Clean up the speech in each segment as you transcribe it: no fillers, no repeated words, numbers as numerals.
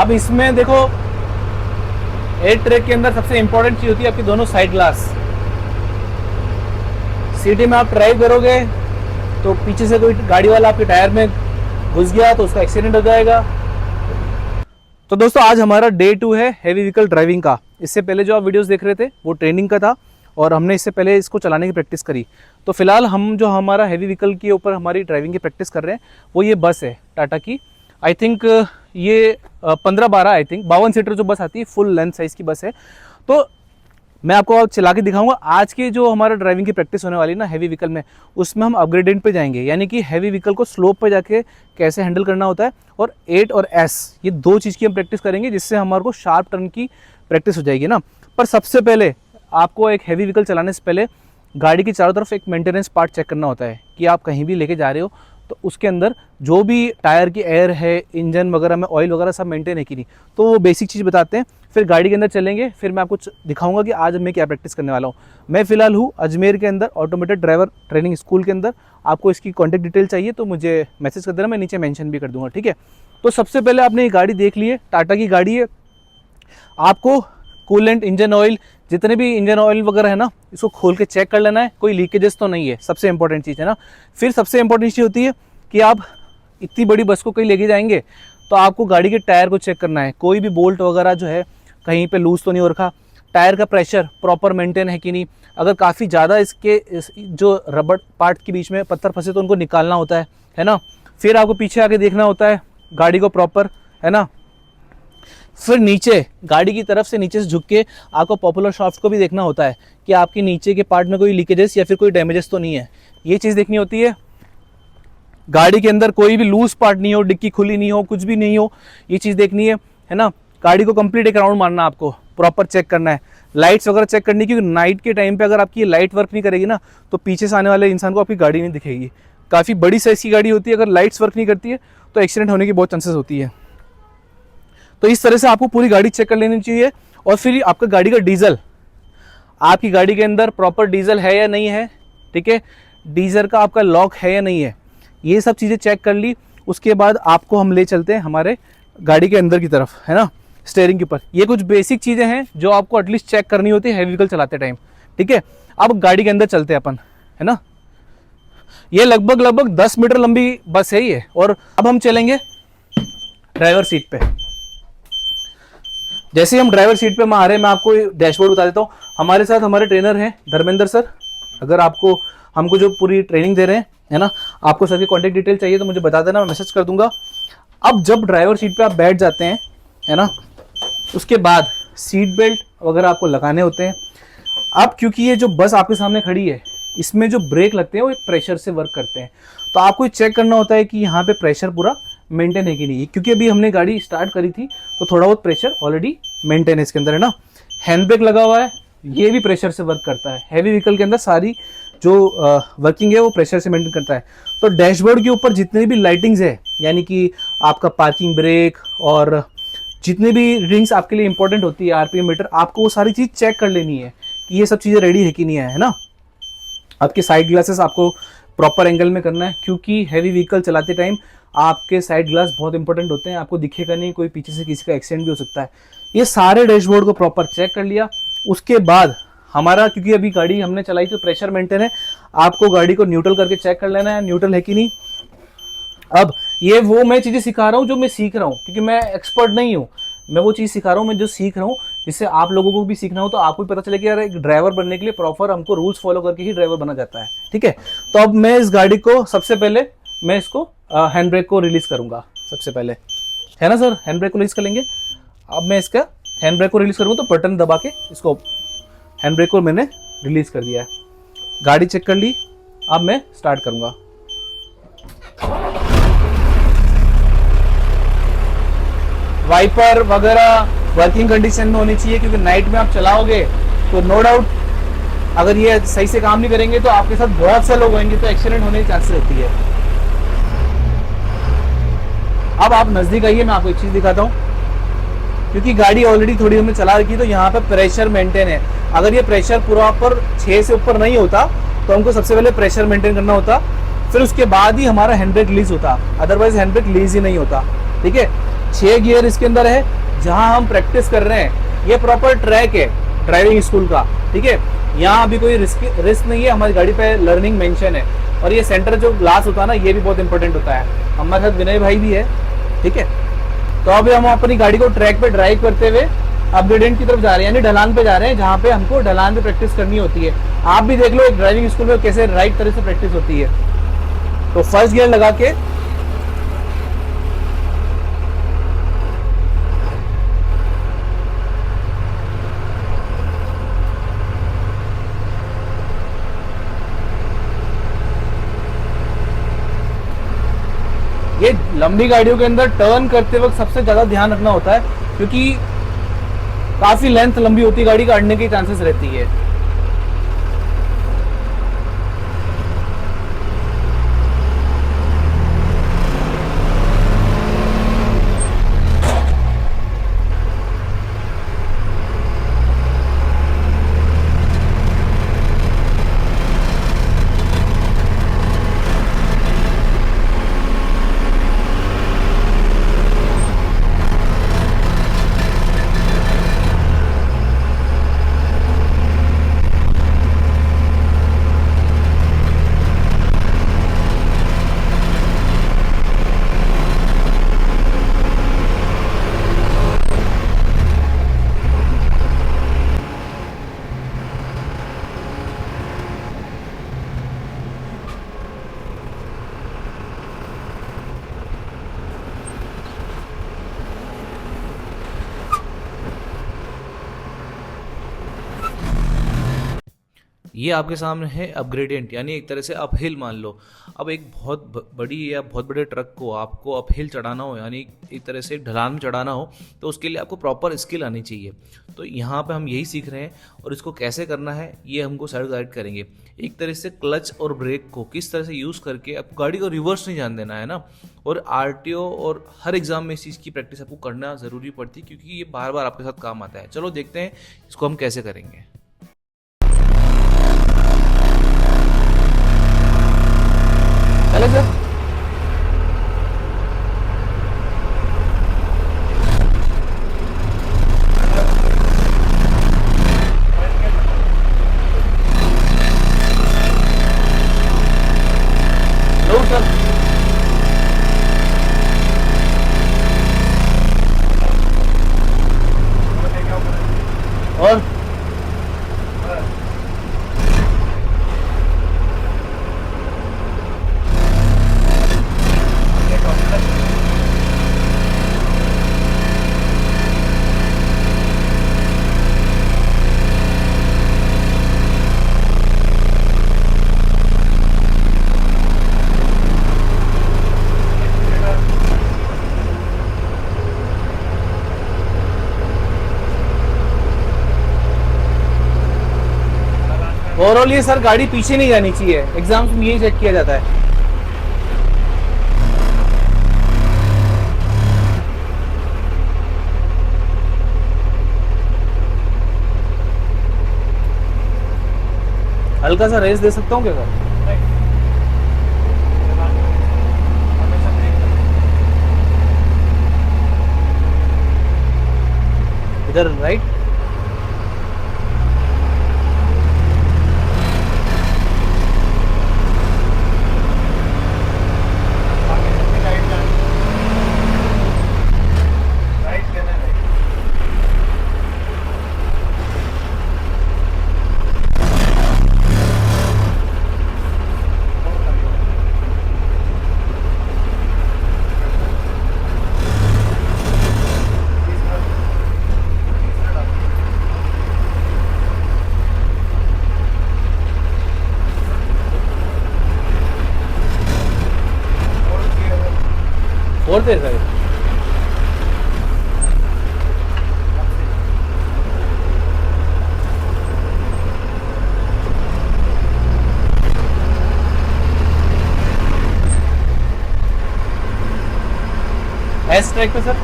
अब इसमें देखो एयर ट्रैक के अंदर सबसे इंपॉर्टेंट चीज होती है आपकी दोनों साइड ग्लास। सिटी में आप ड्राइव करोगे तो पीछे से कोई गाड़ी वाला आपके टायर में घुस गया तो उसका एक्सीडेंट हो जाएगा। तो दोस्तों आज हमारा डे 2 है हैवी व्हीकल ड्राइविंग का। इससे पहले जो आप वीडियोस देख रहे थे वो ट्रेनिंग का था और हमने इससे पहले इसको चलाने की प्रैक्टिस करी। तो फिलहाल हम जो हमारा हैवी व्हीकल के ऊपर हमारी ड्राइविंग की प्रैक्टिस कर रहे हैं वो ये बस है टाटा की। आई थिंक ये 15-12 आई थिंक 52 सीटर जो बस आती है फुल लेंथ साइज की बस है। तो मैं आपको चला के दिखाऊंगा। आज के जो हमारा ड्राइविंग की प्रैक्टिस होने वाली है ना हैवी व्हीकल में, उसमें हम अपग्रेडेंट पे जाएंगे, यानी कि हैवी व्हीकल को स्लोप पे जाके कैसे हैंडल करना होता है। और 8 और S ये दो चीज़ की हम प्रैक्टिस करेंगे जिससे हमारे को शार्प टर्न की प्रैक्टिस हो जाएगी ना। पर सबसे पहले आपको एक हैवी व्हीकल चलाने से पहले गाड़ी की चारों तरफ एक मेंटेनेंस पार्ट चेक करना होता है कि आप कहीं भी लेके जा रहे हो तो उसके अंदर जो भी टायर की एयर है, इंजन वगैरह में ऑयल वगैरह सब मेंटेन है कि नहीं। तो वो बेसिक चीज़ बताते हैं, फिर गाड़ी के अंदर चलेंगे, फिर मैं आपको दिखाऊंगा कि आज मैं क्या प्रैक्टिस करने वाला हूँ। मैं फिलहाल हूँ अजमेर के अंदर ऑटोमेटेड ड्राइवर ट्रेनिंग स्कूल के अंदर। आपको इसकी कॉन्टैक्ट डिटेल चाहिए तो मुझे मैसेज कर देना, मैं नीचे मेंशन भी कर दूंगा, ठीक है। तो सबसे पहले आपने ये गाड़ी देख ली है, टाटा की गाड़ी है। आपको कूलेंट, इंजन ऑयल, जितने भी इंजन ऑयल वगैरह है ना, इसको खोल के चेक कर लेना है, कोई लीकेजेस तो नहीं है, सबसे इंपॉर्टेंट चीज़ है ना। फिर सबसे इंपॉर्टेंट चीज़ होती है कि आप इतनी बड़ी बस को कहीं लेके जाएंगे तो आपको गाड़ी के टायर को चेक करना है, कोई भी बोल्ट वगैरह जो है कहीं पे लूज तो नहीं हो रखा, टायर का प्रेशर प्रॉपर मेंटेन है कि नहीं। अगर काफ़ी ज़्यादा इसके जो रबड़ पार्ट के बीच में पत्थर फंसे तो उनको निकालना होता है ना। फिर आपको पीछे आके देखना होता है गाड़ी को प्रॉपर, है ना। फिर नीचे गाड़ी की तरफ से नीचे से झुक के आपको पॉपुलर शाफ्ट को भी देखना होता है कि आपके नीचे के पार्ट में कोई लीकेजेस या फिर कोई डैमेजेस तो नहीं है, ये चीज़ देखनी होती है। गाड़ी के अंदर कोई भी लूज पार्ट नहीं हो, डिक्की खुली नहीं हो, कुछ भी नहीं हो, ये चीज़ देखनी है ना। गाड़ी को कंप्लीट एक राउंड मारना, आपको प्रॉपर चेक करना है। लाइट्स वगैरह चेक करनी, क्योंकि नाइट के टाइम पे अगर आपकी लाइट वर्क नहीं करेगी ना तो पीछे से आने वाले इंसान को आपकी गाड़ी नहीं दिखेगी। काफ़ी बड़ी साइज की गाड़ी होती है, अगर लाइट्स वर्क नहीं करती है तो एक्सीडेंट होने की बहुत चांसेस होती है। तो इस तरह से आपको पूरी गाड़ी चेक कर लेनी चाहिए। और फिर आपका गाड़ी का डीजल, आपकी गाड़ी के अंदर प्रॉपर डीजल है या नहीं है, ठीक है। डीजल का आपका लॉक है या नहीं है, ये सब चीज़ें चेक कर ली। उसके बाद आपको हम ले चलते हैं हमारे गाड़ी के अंदर की तरफ, है ना, स्टीयरिंग के ऊपर। ये कुछ बेसिक चीज़ें हैं जो आपको एटलीस्ट चेक करनी होती है हैवी व्हीकल चलाते टाइम, ठीक है। अब गाड़ी के अंदर चलते हैं अपन, है ना। ये लगभग 10 मीटर लंबी बस है ये। और अब हम चलेंगे ड्राइवर सीट पे। जैसे हम ड्राइवर सीट पे आ रहे हैं, मैं आपको डैशबोर्ड बता देता हूँ। हमारे साथ हमारे ट्रेनर हैं धर्मेंद्र सर। अगर आपको हमको जो पूरी ट्रेनिंग दे रहे हैं, है ना, आपको सर की कॉन्टैक्ट डिटेल चाहिए तो मुझे बता देना, मैं मैसेज कर दूंगा। अब जब ड्राइवर सीट पे आप बैठ जाते हैं, है ना, उसके बाद सीट बेल्ट वगैरह आपको लगाने होते हैं। अब क्योंकि ये जो बस आपके सामने खड़ी है, इसमें जो ब्रेक लगते हैं वो एक प्रेशर से वर्क करते हैं। तो आपको चेक करना होता है कि यहाँ पे प्रेशर पूरा मेंटेन है कि नहीं, क्योंकि अभी हमने गाड़ी स्टार्ट करी थी तो थोड़ा बहुत प्रेशर ऑलरेडी मेंटेन है इसके अंदर, है ना। हैंड ब्रेक लगा हुआ है, ये भी प्रेशर से वर्क करता है। हैवी व्हीकल के अंदर सारी जो वर्किंग है वो प्रेशर से मेंटेन करता है। तो डैशबोर्ड के ऊपर जितनी भी लाइटिंग्स है, यानी कि आपका पार्किंग ब्रेक और जितनी भी रीडिंग्स आपके लिए इंपॉर्टेंट होती है, आरपीएम मीटर, आपको वो सारी चीज़ चेक कर लेनी है कि ये सब चीज़ें रेडी है कि नहीं है ना। आपके साइड ग्लासेस आपको प्रॉपर एंगल में करना है, क्योंकि हैवी व्हीकल चलाते टाइम आपके साइड ग्लास बहुत इंपॉर्टेंट होते हैं, आपको दिखेगा नहीं, कोई पीछे से किसी का एक्सीडेंट भी हो सकता है। ये सारे डैशबोर्ड को प्रॉपर चेक कर लिया। उसके बाद हमारा, क्योंकि अभी गाड़ी हमने चलाई तो प्रेशर मेंटेन है, आपको गाड़ी को न्यूट्रल करके चेक कर लेना है न्यूट्रल है कि नहीं। अब ये वो मैं चीज़ें सिखा रहा हूँ जो मैं सीख रहा हूँ, क्योंकि मैं एक्सपर्ट नहीं हूँ, मैं वो चीज़ सिखा रहा हूँ मैं जो सीख रहा हूँ, जिससे आप लोगों को भी सीखना हो तो आपको भी पता चले कि यार एक ड्राइवर बनने के लिए प्रॉपर हमको रूल्स फॉलो करके ही ड्राइवर बना जाता है, ठीक है। तो अब मैं इस गाड़ी को सबसे पहले मैं इसको हैंड ब्रेक को रिलीज करूंगा सबसे पहले, है ना सर। हैंड ब्रेक को रिलीज कर लेंगे। अब मैं इसका हैंड ब्रेक को रिलीज करूंगा तो बटन दबा के इसको हैंड ब्रेक को मैंने रिलीज कर दिया है। गाड़ी चेक कर ली, अब मैं स्टार्ट करूंगा। वाइपर वगैरह वर्किंग कंडीशन में होनी चाहिए, क्योंकि नाइट में आप चलाओगे तो नो डाउट अगर ये सही से काम नहीं करेंगे तो आपके साथ बहुत से लोग होंगे तो एक्सीडेंट होने की चांसेस होती है। अब आप नजदीक आइए, मैं आपको एक चीज दिखाता हूँ, क्योंकि गाड़ी ऑलरेडी थोड़ी हमने चला रखी है तो यहाँ पे प्रेशर मेंटेन है। अगर ये प्रेशर पूरा पर 6 से ऊपर नहीं होता तो हमको सबसे पहले प्रेशर मेंटेन करना होता, फिर उसके बाद ही हमारा हैंड ब्रेक रिलीज होता, अदरवाइज हैंड ब्रेक रिलीज ही नहीं होता, ठीक है। 6 गियर इसके अंदर है। जहां हम प्रैक्टिस कर रहे हैं ये प्रॉपर ट्रैक है ड्राइविंग स्कूल का, ठीक है। यहाँ अभी कोई रिस्क नहीं है, हमारी गाड़ी पे लर्निंग मेंशन है। और ये सेंटर जो ग्लास होता है ना, ये भी बहुत इंपॉर्टेंट होता है। हमारे साथ विनय भाई भी है, ठीक है। तो अभी हम अपनी गाड़ी को ट्रैक पे ड्राइव करते हुए अपग्रेडेंट की तरफ जा रहे हैं, यानी ढलान पे जा रहे हैं, जहाँ पे हमको ढलान पे प्रैक्टिस करनी होती है। आप भी देख लो एक ड्राइविंग स्कूल में कैसे राइट तरह से प्रैक्टिस होती है। तो फर्स्ट गियर लगा के ये लंबी गाड़ियों के अंदर टर्न करते वक्त सबसे ज्यादा ध्यान रखना होता है, क्योंकि काफी लेंथ लंबी होती है, गाड़ी का अड़ने की चांसेस रहती है। ये आपके सामने है अपग्रेडियंट, यानी एक तरह से अपहिल मान लो। अब एक बहुत बड़ी या बहुत बड़े ट्रक को आपको अपहिल चढ़ाना हो, यानी एक तरह से ढलान में चढ़ाना हो, तो उसके लिए आपको प्रॉपर स्किल आनी चाहिए। तो यहाँ पे हम यही सीख रहे हैं, और इसको कैसे करना है ये हमको सर गाइड करेंगे। एक तरह से क्लच और ब्रेक को किस तरह से यूज़ करके आपको गाड़ी को रिवर्स नहीं जान देना है ना। और आरटीओ और हर एग्जाम में इस चीज़ की प्रैक्टिस आपको करना ज़रूरी पड़ती है, क्योंकि ये बार बार आपके साथ काम आता है। चलो देखते हैं इसको हम कैसे करेंगे। चले सर। लो सर। और ओवरऑल ये सर गाड़ी पीछे नहीं जानी चाहिए, एग्जाम्स में यही चेक किया जाता है। हल्का सा रेस दे सकता हूँ क्या सर? इधर राइट। फोर्थ है सर। एस ट्रैक पे सर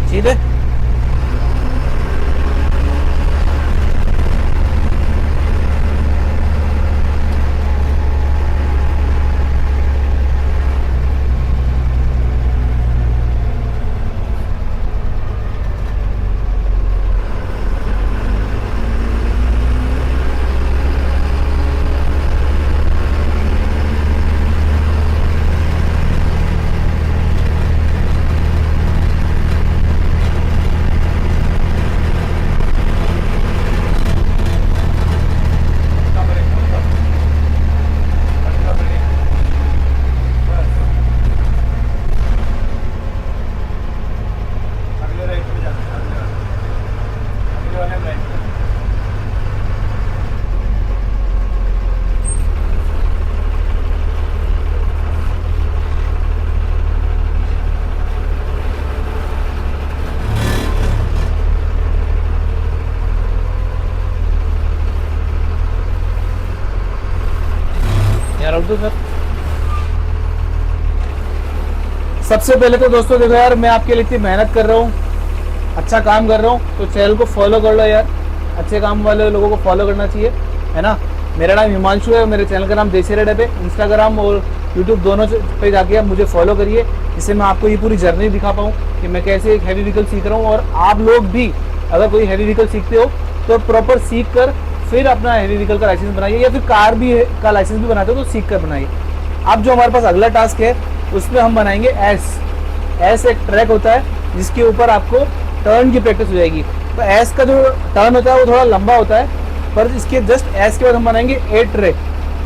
सीधे। रख दो सर। सबसे पहले तो दोस्तों देखो यार, मैं आपके लिए इतनी मेहनत कर रहा हूँ, अच्छा काम कर रहा हूँ, तो चैनल को फॉलो कर लो यार। अच्छे काम वाले लोगों को फॉलो करना चाहिए, है ना। मेरा नाम हिमांशु है, मेरे चैनल का नाम देसी रेड है। इंस्टाग्राम और यूट्यूब दोनों पे जाके आप मुझे फॉलो करिए, जिससे मैं आपको ये पूरी जर्नी दिखा पाऊँ कि मैं कैसे एक हैवी व्हीकल सीख रहा हूँ। और आप लोग भी अगर कोई हैवी व्हीकल सीखते हो तो प्रॉपर सीख कर फिर अपना हैवी व्हीकल का लाइसेंस बनाइए, या फिर कार भी का लाइसेंस भी बनाते हो तो सीख कर बनाइए। अब जो हमारे पास अगला टास्क है उसमें हम बनाएंगे एस एक ट्रैक होता है जिसके ऊपर आपको टर्न की प्रैक्टिस हो जाएगी। तो एस का जो टर्न होता है वो थोड़ा लंबा होता है, पर इसके जस्ट एस के बाद हम बनाएंगे ए ट्रैक,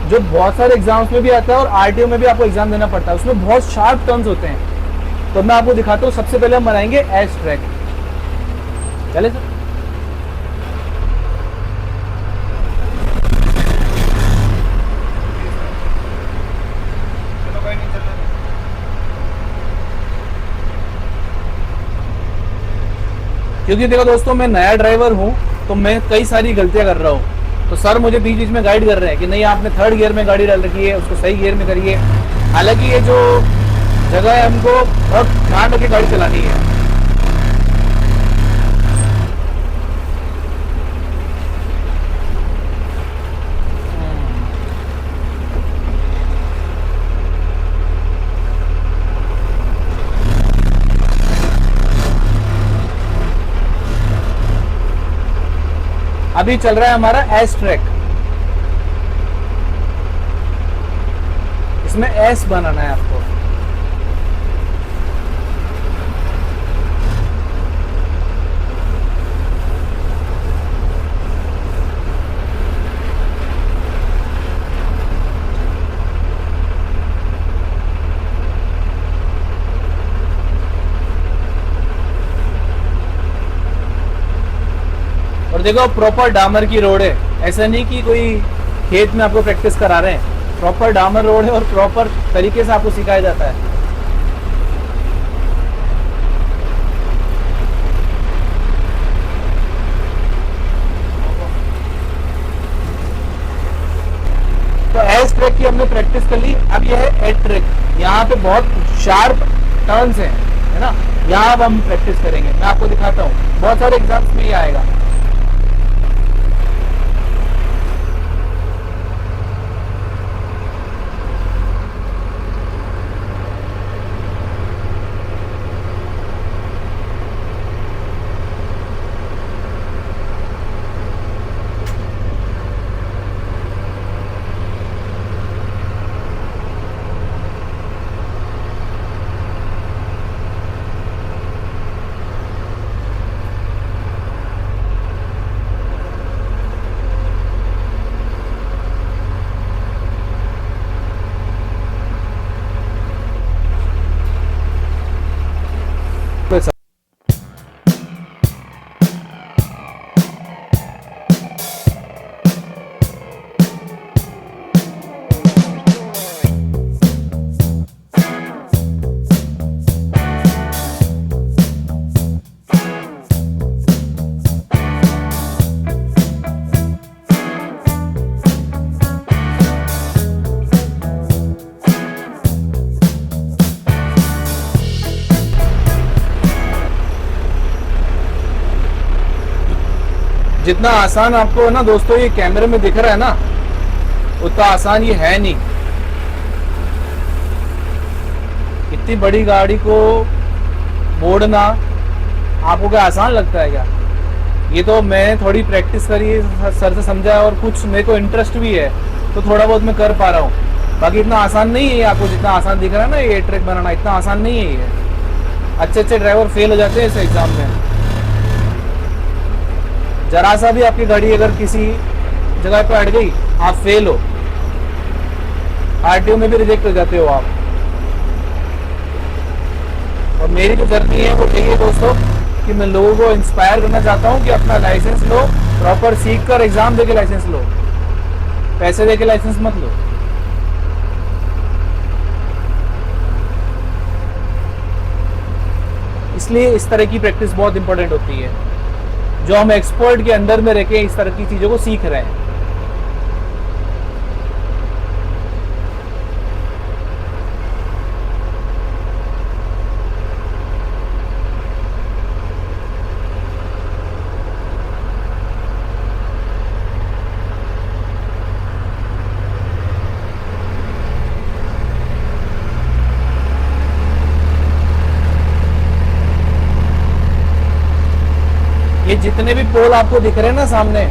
जो बहुत सारे एग्जाम्स में भी आता है और आरटीओ में भी आपको एग्जाम देना पड़ता है। उसमें बहुत शार्प टर्न्स होते हैं, तो मैं आपको दिखाता हूँ। सबसे पहले हम बनाएंगे एस ट्रैक। चले सर। क्योंकि देखो दोस्तों, मैं नया ड्राइवर हूँ तो मैं कई सारी गलतियां कर रहा हूँ, तो सर मुझे बीच बीच में गाइड कर रहे हैं कि नहीं आपने थर्ड गियर में गाड़ी डाल रखी है, उसको सही गियर में करिए। हालांकि ये जो जगह है हमको बहुत ध्यान रख के गाड़ी चलानी है। अभी चल रहा है हमारा एस ट्रैक, इसमें एस बनाना है आपको। और देखो प्रॉपर डामर की रोड है, ऐसा नहीं कि कोई खेत में आपको प्रैक्टिस करा रहे हैं। प्रॉपर डामर रोड है और प्रॉपर तरीके से आपको सिखाया जाता है। तो एस ट्रैक की हमने प्रैक्टिस कर ली। अब यह है ए ट्रैक, यहाँ पे बहुत शार्प टर्न्स हैं, है ना। यहाँ अब हम प्रैक्टिस करेंगे, मैं आपको दिखाता हूँ। बहुत सारे एग्जाम्स में ये आएगा। जितना आसान आपको ना दोस्तों ये कैमरे में दिख रहा है ना, उतना आसान ये है नहीं। इतनी बड़ी गाड़ी को मोड़ना आपको क्या आसान लगता है क्या? ये तो मैं थोड़ी प्रैक्टिस करी, सर से समझा और कुछ मेरे को इंटरेस्ट भी है, तो थोड़ा बहुत मैं कर पा रहा हूँ। बाकी इतना आसान नहीं है आपको जितना आसान दिख रहा है ना ये ट्रैक बनाना, इतना आसान नहीं है ये। अच्छे ड्राइवर फेल हो जाते हैं इस एग्जाम में। जरा सा भी आपकी गाड़ी अगर किसी जगह पे अट गई, आप फेल हो, आरटीओ में भी रिजेक्ट हो जाते हो आप। और मेरी जो जर्नी है वो यही है दोस्तों कि मैं लोगों को इंस्पायर करना चाहता हूँ कि अपना लाइसेंस लो, प्रॉपर सीख कर एग्जाम देके लाइसेंस लो, पैसे देके लाइसेंस मत लो। इसलिए इस तरह की प्रैक्टिस बहुत इंपॉर्टेंट होती है, जो हम एक्सपर्ट के अंदर में रह के इस तरह की चीजों को सीख रहे हैं। ये जितने भी पोल आपको दिख रहे हैं ना सामने,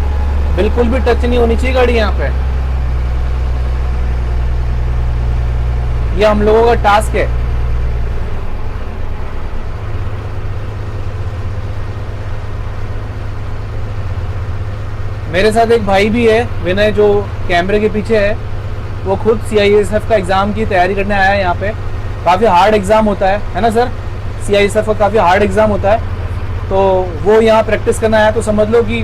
बिल्कुल भी टच नहीं होनी चाहिए गाड़ी यहाँ पे। ये हम लोगों का टास्क है। मेरे साथ एक भाई भी है विनय, जो कैमरे के पीछे है। वो खुद CISF का एग्जाम की तैयारी करने आया है यहाँ पे। काफी हार्ड एग्जाम होता है ना सर? CISF का काफी हार्ड एग्जाम होता है, तो वो यहाँ प्रैक्टिस करना आया। तो समझ लो कि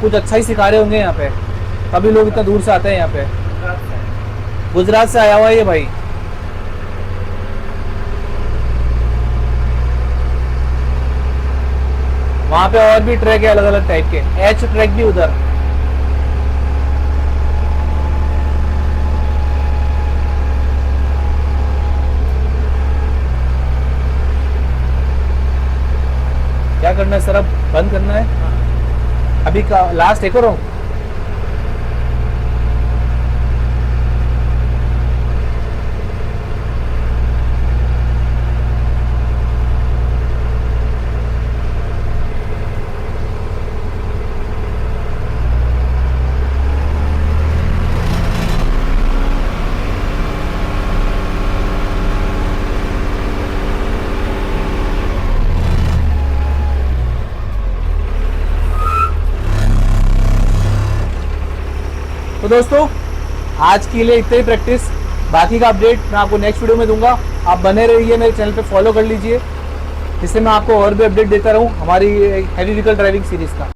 कुछ अच्छा ही सिखा रहे होंगे यहाँ पे, तभी लोग इतना दूर से आते हैं यहाँ पे। गुजरात से आया हुआ है ये भाई। वहां पे और भी ट्रैक है अलग अलग टाइप के, एच ट्रैक भी उधर। क्या करना है सर? अब बंद करना है अभी का लास्ट एक और हूँ। तो दोस्तों आज के लिए इतना ही प्रैक्टिस। बाकी का अपडेट मैं आपको नेक्स्ट वीडियो में दूंगा। आप बने रहिए, मेरे चैनल पे फॉलो कर लीजिए, जिससे मैं आपको और भी अपडेट देता रहूं हमारी हैवी व्हीकल ड्राइविंग सीरीज का।